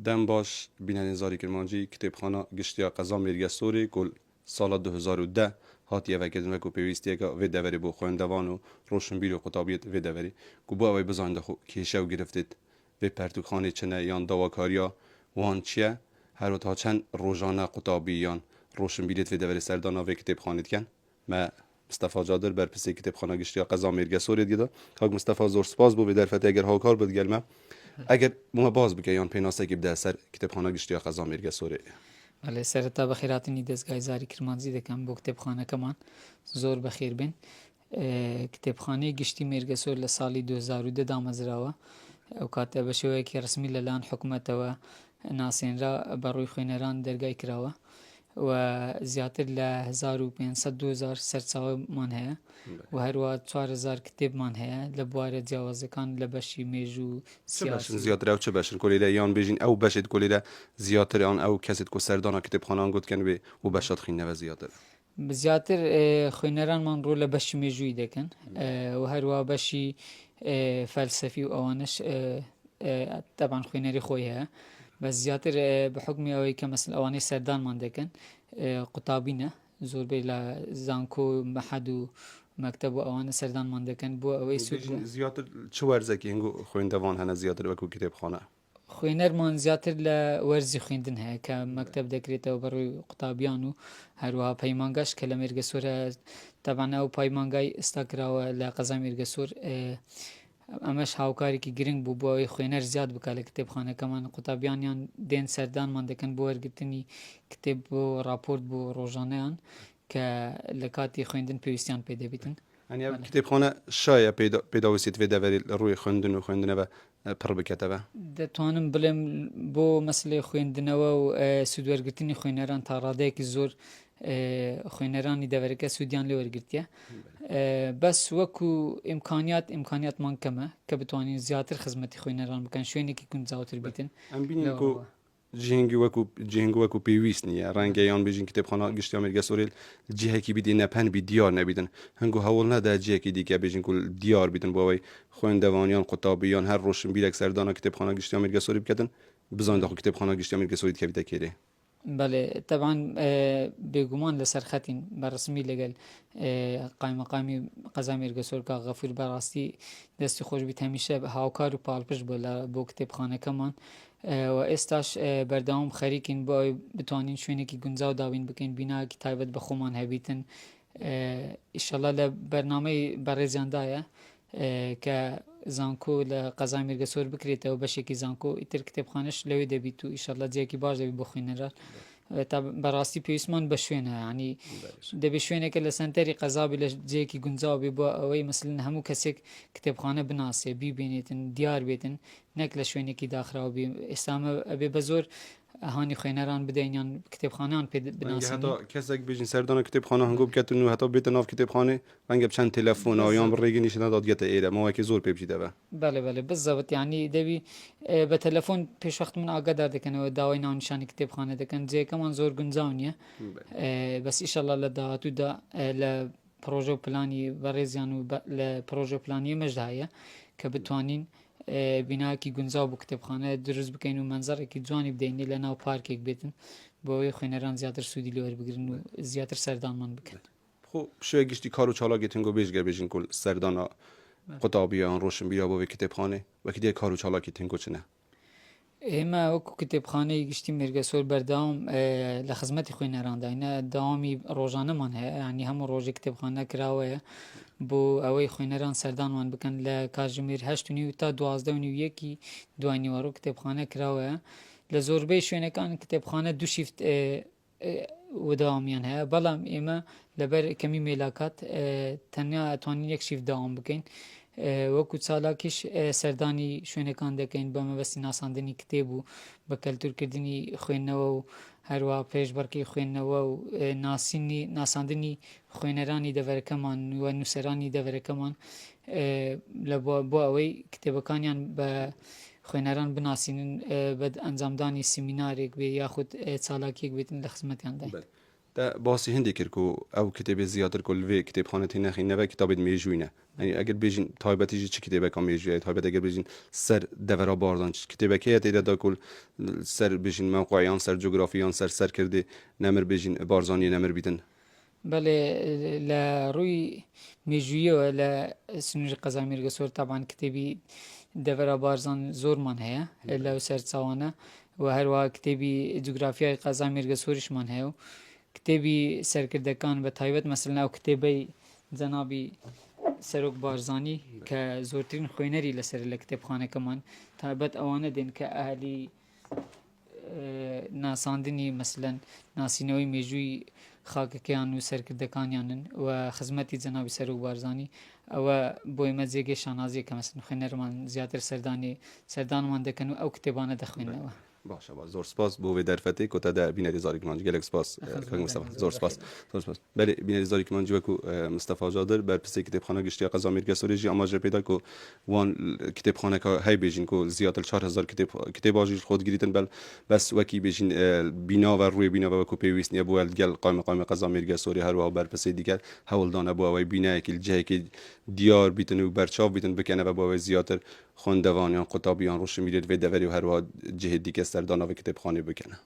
دم باش بینن زاری کرمانجی کتابخانه گشتیا قزا میرگه سوری کل سال 2010 هاتیه و کدن و کو پیوستی که و دوری بو خوندوان و روشنبیر و قطابیت و دوری کو با وی بزنده خو کیشه و گرفتید و پرتوخانه چنه یان دواکاریا وان چیه هر تا چند روزانه قطابیان روشنبیریت و دوری سردانا و کتابخانه کن ما مصطفی جادر بر پسی کتابخانه گشتیا قزا میرگه سوری دیده کاغ مصطفی زور سپاس بو به درفت اگر هاکار بود گلمه اگر ما باز بگه یان پیناسه که بده سر کتابخانه گشتیا قزا میرگه سوری بله سرتا بخیراتنی دەستگای زاری کرمانزی دەکەم بۆ کتێبخانەکەمان زۆر بەخێر بن. کتێبخانەی گشتی مێرگەسۆر لە ساڵی 2010 دامەزراوە ئەو کاتە بە شێوەیەکی ڕسمی لەلایەن حکوومەتەوە ناسێنرا بەڕووی خوێنەران دەرگای کراوە و زیاتر لە 1500 سەرچاوەمان هەیە و هەروە 4000 کتێبمان هەیە لە بوارە جیاوازەکان لە بەشی مێژوو سیاسی زیاتر او چه بشن کولیده یان بیجین او بشید کولیده زیاتر آن او کسید کو سردانا کتابخانه گفت کن به او بشات خینه و زیاتر زیاتر خوێنەرانمان ڕۆ لە بەشی مێژووی دەکەن و هەروە بەشی فەلسەفی و ئەوانش تەبان خوێنەری خۆی هەیە بە زیاتر بە حکمی ئەوەی کە مەسل ئەوانەی سەردانمان دەکەن قوتابینە زۆربەی لە زانکۆ و مەحەد و مەکتەب و ئەوانە سەردانمان دەکەن بۆ ئەوەی سوود زیاتر چه ورزکی هنگو خوێندەوان هەنە زیاتر وەکو کتابخانه خوێنەرمان زیاتر لە وەرزی خوێندن هەیە کە مەکتەب دەکرێتەوە بەڕووی قوتابیان و هەروەها پەیمانگاش کە لە مێرگەسۆرە تەبانە ئەو پەیمانگای ئێستا کراوە لە قەزا مێرگەسۆر ئەمەش هاوکارێکی گرنگ بوو بۆ ئەوەی خوێنەر زیاد بکات لە کتێبخانەکەمان قوتابیانیان دێن سەردانمان دەکەن بۆ وەرگرتنی کتێب بۆ راپۆرت بۆ ڕۆژانەیان کە لە کاتی خوێندن پێویستیان پێ دەبیتن یعنی کتابخانه شایە پێداویستیت وێ دەوەری ڕووی خوێندن و خوێندنەوە پڕ بکەتەوە دەتوانم بڵێم بۆ مەسلەی خوێندنەوە و سوودوەرگرتنی خوێنەران تا ڕادەیەکی زۆر خوێنەرانی دەوەرەکە سوودیان لێ وەرگرتیە بەس وەکو ئیمکانیاتمان کەمە کە بتوانین زیاتر خزمەتی خوێنەران بکەن شوێنێکی گونجاوتر بیتن ئەم بینین کو جهنگی وەکو پێویست نییە ڕەنگە یان بژین کتێبخانە گشتیا مێرگە سۆرێل جیهێکی بیدی نەپەن بی دیار نەبیدن هەنگو هەوڵ نەدا جیهێکی دیکە بێژین کو دیار بیدن بۆ ئەوەی خوێندەوانیان قوتابیان هەر ڕۆشن بیرێک سەردانە کتێبخانە گشتیا مێرگە سۆری بکەن بزان داخو کتێبخانە گشتیا مێرگە سۆری کەویتە کێرێ بەێ تەبان بێگومان لەسەر خەتین بەڕسمی لەگەل قایمەقامی قەزا مێرگەسۆر کا غەفور بەڕاستی دەستی خۆش بیت هەمیشە هاوکار و پاڵپشت بۆ کتێبخانەکەمان و ئێستاش بەردەوام خەریکین بۆ ئەوی بتوانین شوێنێکی گونجاو داوین بکەین بیناکی تایبەت بە خۆمان هەبیتن ئیشەڵا لە بەرنامەی بەڕێزیاندایە کە زانکۆ لە قەزا مێرگەسۆر بکرێتەوە بەشێکی زانکۆ ئیتر کتێبخانەش لەوێ دەبیت و ئیشەڵا جێکی باش دەبیت بۆ خوێنەران تا بەڕاستی پێویستمان بە شوێنە ینی دەبێت شوێنێکە لە سەنتەری قەزابی لە جێکی گونجاو بێ بۆ ئەوەی مثلن هەموو کەسێک کتێبخانە بناسێ بیبێنێتن دیار بێتن نەک لە شوێنێکی داخراوە بێ ئێستامە ئەبێ بە زۆر هانی خوێنەران بدەینیان کتێبخانەیان پێ بناسن کەسێک بێژین سەردانە کتێبخانە هەنگۆ بکەن و هەتا بێتە ناو کتێبخانێ ڕەنگە بچەند تەلەفۆن یان بڕێگە نیشانەدا دێتە ئێرە ماوەیەکی زۆر پێ بچیتەوە بەڵێ بزەوت ینی دەبی بە تەلەفۆن پێشوەخت من ئاگادار دەکەنەوە داوای ناونیشانی کتێبخانە دەکەن جێەکەمان زۆر گونجاو نییە بەس ئیشەڵا لە داهاتوودا لە پرۆژە و پلانی بەڕێزیان و لە پرۆژە پلانی مەژدا هەیە کە بتوانین بیناکی گونجاو بۆ کتێبخانە دروست بکەین و منزەڕێکی جوانی بدەینێ لە ناو پارکێک بێتن بۆ ئەوەی خوێنەران زیاتر سوودی لێ وەربگرن و زیاتر سەردانمان بکەن خۆ شوێ گشتی کار و چالاکێتن گۆ بێژگە بێژین کول سەردانە قوتابیان ڕۆشنبیرا بۆ کتێبخانێ وەکی دێ کار و چالاکی تنگۆ چنە ئێمە وەکو کتێبخانەی گشتی مێرگەسۆر بەردەوام لە خزمەتی خوێنەراندا داوامی ڕۆژانەمان هەیە ینی هەموو ڕۆژی کتێبخانە کراوەیە بۆ ئەوەی خوێنەران سەردانمان بکەن لە کاتژمێر 8:30 تا 12:01 دوای نیوەڕۆ کتێبخانە کراوەیە لە زۆربەی شوێنەکان کتێبخانە دوو شیفت وەداوامیان هەیە بەڵام ئێمە لەبەر کەمی مێلاکات تەنیا ئەتوانین یەک شیفت داوام بکەین وەکو چالاکیش سەردانی شوێنەکان دەکەین بە مەبەستی ناساندنی کتێب و بە کەلتورکردنی خوێندنەوە و هەروە پێشبڕکێی خوێندنەوە و ناساندنی خوێنەرانی دەڤەرەکەمان و نووسەرانی دەڤەرەکەمان بۆ ئەوەی کتێبەکانیان بە خوێنەران بناسینن بە ئەنجامدانی سیمینارێک بێ یاخود چالاکیەک بێتن لە خزمەتیاندا باسی هندی کرد کو او کتاب زیاتر کل و کتابخانه تی نخی نه کتاب میجوینه یعنی اگر بیشین تایبتی چه کتابه کام میجویه تایبت اگر بیشین سر دورا باردان کتابه که تیره دا کل سر بیشین موقعیان سر جغرافیان سر کرده نمر بیشین بارزانی نمر بیتن بله لروی میجویه و لسنوج قزامیر گسور طبعا کتابی دورا بارزان زور من هیا لو سر سوانه و هر وقت کتابی جغرافیای قزامیر گسورش من هیا کتابی سرکردگان به تایبت مثلا او کتابی جنابی سروک بارزانی که زورترین خوینری لسر لکتابخانه کمان تایبت اوانه دین که اهلی ناساندنی مثلا ناسینوی میجوی خاککیان و سرکردکانیانن و خدمتی جناب سروک بارزانی و بوی مزیگ شانازی که مثلا خوینرمان زیاتر سردانمان دکن و او کتابانه دخوینه باشه زور سپاس بو درفته کو تا بینری زاری کمانج گلک سپاس مصطفی زور سپاس بله بینری زاری کمانج و کو مصطفی جادر بر پس کتابخانه گشتی قزامیر گسوری جی اماج پیدا کو وان کتابخانه کا های بیجین کو زیاتر 4000 کتاب آجی خود گریتن بل بس وکی بیجین بینا و روی بینا و کو پیوست نیا بو گل قائم قزامیر گسوری هر و بر پس دیگر حول دانه بو و بینا کی جه کی دیار بیتن و برچاو بیتن بکنه و بو زیاتر خوندوانیان قطابیان روش میرید و دوری و هر و جه دیگه سردانا و کتابخانه بکنه